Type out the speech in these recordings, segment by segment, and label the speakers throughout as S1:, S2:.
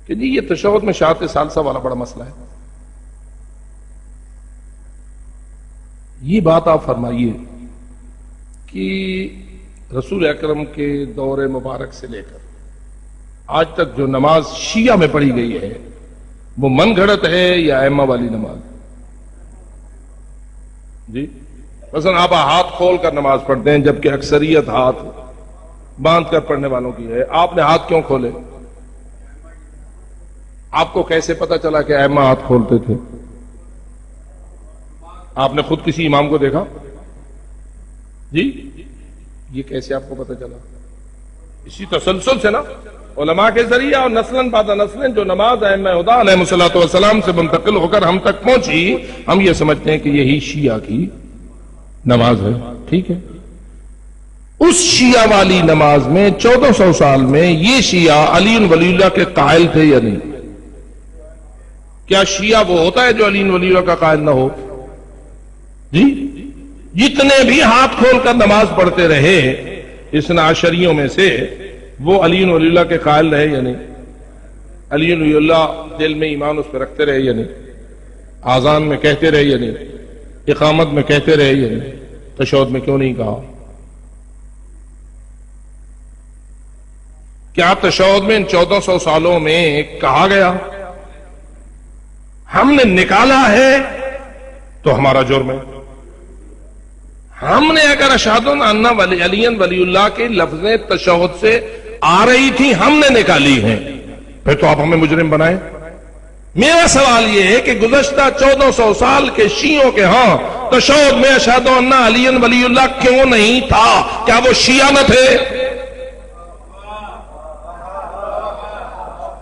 S1: کہ جی یہ تشہد میں شہادت ثالثہ والا بڑا مسئلہ ہے. یہ بات آپ فرمائیے کہ رسول اکرم کے دور مبارک سے لے کر آج تک جو نماز شیعہ میں پڑھی گئی ہے وہ من گھڑت ہے یا ائمہ والی نماز؟ جی مثلا آپ ہاتھ کھول کر نماز پڑھتے ہیں جبکہ اکثریت ہاتھ باندھ کر پڑھنے والوں کی ہے. آپ نے ہاتھ کیوں کھولے؟ آپ کو کیسے پتا چلا کہ ائمہ ہاتھ کھولتے تھے؟ آپ نے خود کسی امام کو دیکھا؟ جی یہ کیسے آپ کو پتا چلا؟ اسی تسلسل سے نا علماء کے ذریعے اور نسلاً بعد نسلاً جو نماز ائمہ ہدی علیہ الصلوۃ والسلام سے منتقل ہو کر ہم تک پہنچی، ہم یہ سمجھتے ہیں کہ یہی شیعہ کی نماز ہے. ٹھیک ہے، اس شیعہ والی نماز میں 1400 سال میں یہ شیعہ علی ولی اللہ کے قائل تھے یا نہیں؟ کیا شیعہ وہ ہوتا ہے جو علی ولی اللہ کا قائل نہ ہو؟ جی جتنے بھی ہاتھ کھول کر نماز پڑھتے رہے اثنا عشریوں میں سے، وہ علی ولی اللہ کے قائل رہے یا نہیں؟ علی ولی اللہ دل میں ایمان اس پہ رکھتے رہے یا نہیں؟ آذان میں کہتے رہے یا نہیں؟ اقامت میں کہتے رہے یا نہیں؟ تشہد میں کیوں نہیں کہا؟ کیا تشہد میں ان 1400 سالوں میں کہا گیا؟ ہم نے نکالا ہے تو ہمارا جرم ہے. ہم نے اگر اشہد ان علی ولی اللہ کے لفظیں تشہد سے آ رہی تھی ہم نے نکالی ہیں، پھر تو آپ ہمیں مجرم بنائیں. میرا سوال یہ ہے کہ گزشتہ 1400 سال کے شیعوں کے ہاں تشہد میں اشہد ان علی ولی اللہ کیوں نہیں تھا؟ کیا وہ شیعہ نہ تھے؟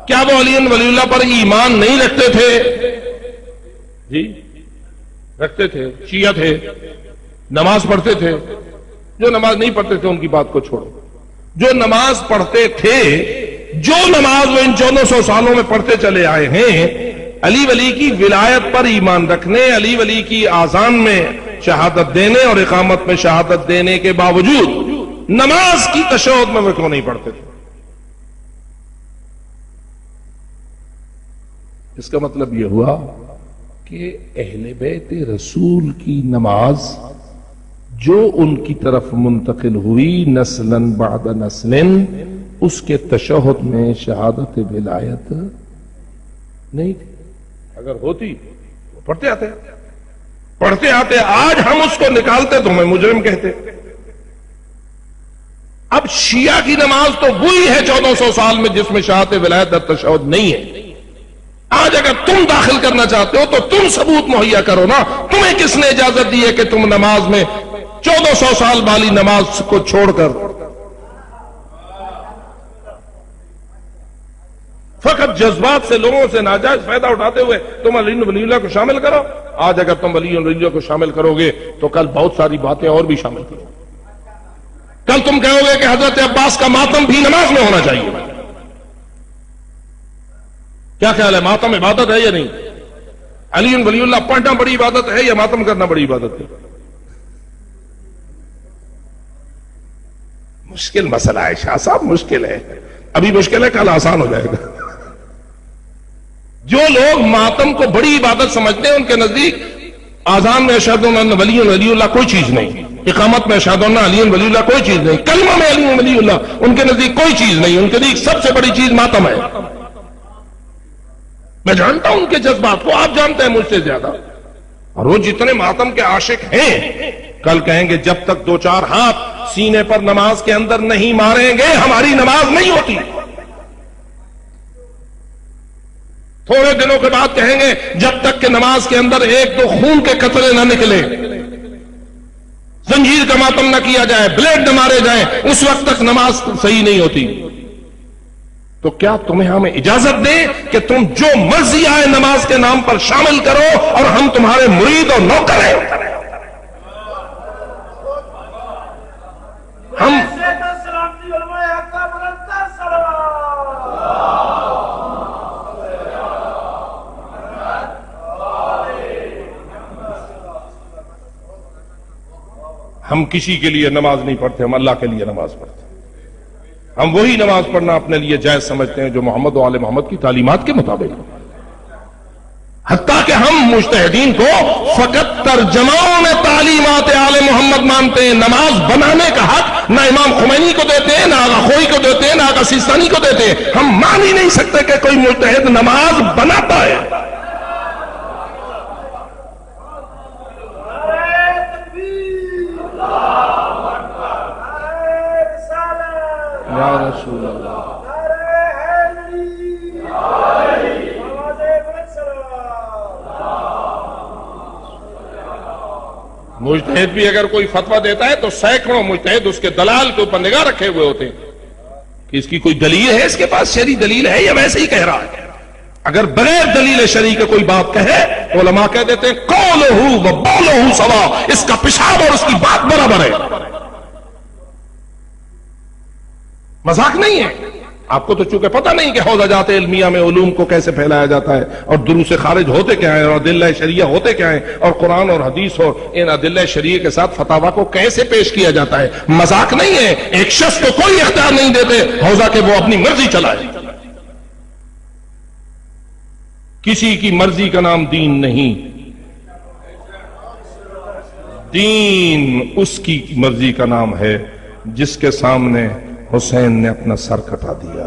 S1: کیا وہ علی ولی اللہ پر ایمان نہیں رکھتے تھے؟ جی رکھتے تھے، شیعہ تھے، نماز پڑھتے تھے. جو نماز نہیں پڑھتے تھے ان کی بات کو چھوڑو. جو نماز پڑھتے تھے، جو نماز وہ ان 1400 سالوں میں پڑھتے چلے آئے ہیں، علی ولی کی ولایت پر ایمان رکھنے، علی ولی کی آذان میں شہادت دینے اور اقامت میں شہادت دینے کے باوجود نماز کی تشہد میں وہ کیوں نہیں پڑھتے تھے؟ اس کا مطلب یہ ہوا کہ اہل بیت رسول کی نماز جو ان کی طرف منتقل ہوئی نسلاً بعد نسلاً، اس کے تشہد میں شہادت ولایت نہیں تھی. اگر ہوتی تو پڑھتے آتے. آج ہم اس کو نکالتے تو ہمیں مجرم کہتے. اب شیعہ کی نماز تو وہی ہے 1400 سال میں جس میں شہادت ولایت در تشہد نہیں ہے. آج اگر تم داخل کرنا چاہتے ہو تو تم ثبوت مہیا کرو نا. تمہیں کس نے اجازت دی ہے کہ تم نماز میں 1400 سال والی نماز کو چھوڑ کر فقط جذبات سے لوگوں سے ناجائز فائدہ اٹھاتے ہوئے تم علی ولی اللہ کو شامل کرو؟ آج اگر تم علی ولی اللہ کو شامل کرو گے تو کل بہت ساری باتیں اور بھی شامل کرو. کل تم کہو گے کہ حضرت عباس کا ماتم بھی نماز میں ہونا چاہیے. کیا خیال ہے، ماتم عبادت ہے یا نہیں؟ علی ولی اللہ پڑھنا بڑی عبادت ہے یا ماتم کرنا بڑی عبادت ہے؟ مشکل مسئلہ ہے شاہ صاحب، مشکل ہے. ابھی مشکل ہے، کل آسان ہو جائے گا. جو لوگ ماتم کو بڑی عبادت سمجھتے ہیں ان کے نزدیک آذان میں اشہد ان ولی اللہ کوئی چیز نہیں، اقامت میں اشہد ان علی ولی اللہ کوئی چیز نہیں، کلمہ میں علی ولی اللہ ان کے نزدیک کوئی چیز نہیں. ان کے نزدیک سب سے بڑی چیز ماتم ہے. میں جانتا ہوں ان کے جذبات کو، آپ جانتے ہیں مجھ سے زیادہ. اور وہ جتنے ماتم کے عاشق ہیں کل کہیں گے جب تک 2-4 ہاتھ سینے پر نماز کے اندر نہیں ماریں گے ہماری نماز نہیں ہوتی. تھوڑے دنوں کے بعد کہیں گے جب تک کہ نماز کے اندر 1-2 خون کے قطرے نہ نکلے، زنجیر کا ماتم نہ کیا جائے، بلیڈ نہ مارے جائیں، اس وقت تک نماز صحیح نہیں ہوتی. تو کیا تمہیں ہمیں اجازت دیں کہ تم جو مرضی آئے نماز کے نام پر شامل کرو اور ہم تمہارے مرید اور نوکر ہیں؟ ہم کسی کے لیے نماز نہیں پڑھتے، ہم اللہ کے لیے نماز پڑھتے. ہم وہی نماز پڑھنا اپنے لیے جائز سمجھتے ہیں جو محمد و آل محمد کی تعلیمات کے مطابق، حتیٰ کہ ہم مجتہدین کو فقط ترجماؤں میں تعلیمات آل محمد مانتے ہیں۔ نماز بنانے کا حق نہ امام خمینی کو دیتے ہیں، نہ آغا خوئی کو دیتے ہیں، نہ آغا سیستانی کو دیتے ہیں۔ ہم مان ہی نہیں سکتے کہ کوئی مجتہد نماز بناتا ہے۔ یا رسول اللہ، مجتہد بھی اگر کوئی فتویٰ دیتا ہے تو سینکڑوں مجتہد اس کے دلال کے اوپر نگاہ رکھے ہوئے ہوتے ہیں کہ اس کی کوئی دلیل ہے، اس کے پاس شرعی دلیل ہے یا ویسے ہی کہہ رہا ہے۔ اگر بغیر دلیل شرعی کے کوئی بات کہے، علماء کہہ دیتے ہیں قولہ و بولہ سوا، اس کا پیشاب اور اس کی بات برابر ہے، مذاق نہیں ہے۔ آپ کو تو چونکہ پتہ نہیں کہ حوزجات علمیہ میں علوم کو کیسے پھیلایا جاتا ہے، اور دروس خارج ہوتے کیا ہیں، اور ادلہ شریعہ ہوتے کیا ہیں، اور قرآن اور حدیث اور ان ادلہ شریعہ کے ساتھ فتاویٰ کو کیسے پیش کیا جاتا ہے۔ مذاق نہیں ہے۔ ایک شخص کو کوئی اختیار نہیں دیتے حوزہ کہ وہ اپنی مرضی چلائے۔ کسی کی مرضی کا نام دین نہیں، دین اس کی مرضی کا نام ہے جس کے سامنے حسین نے اپنا سر کٹا دیا۔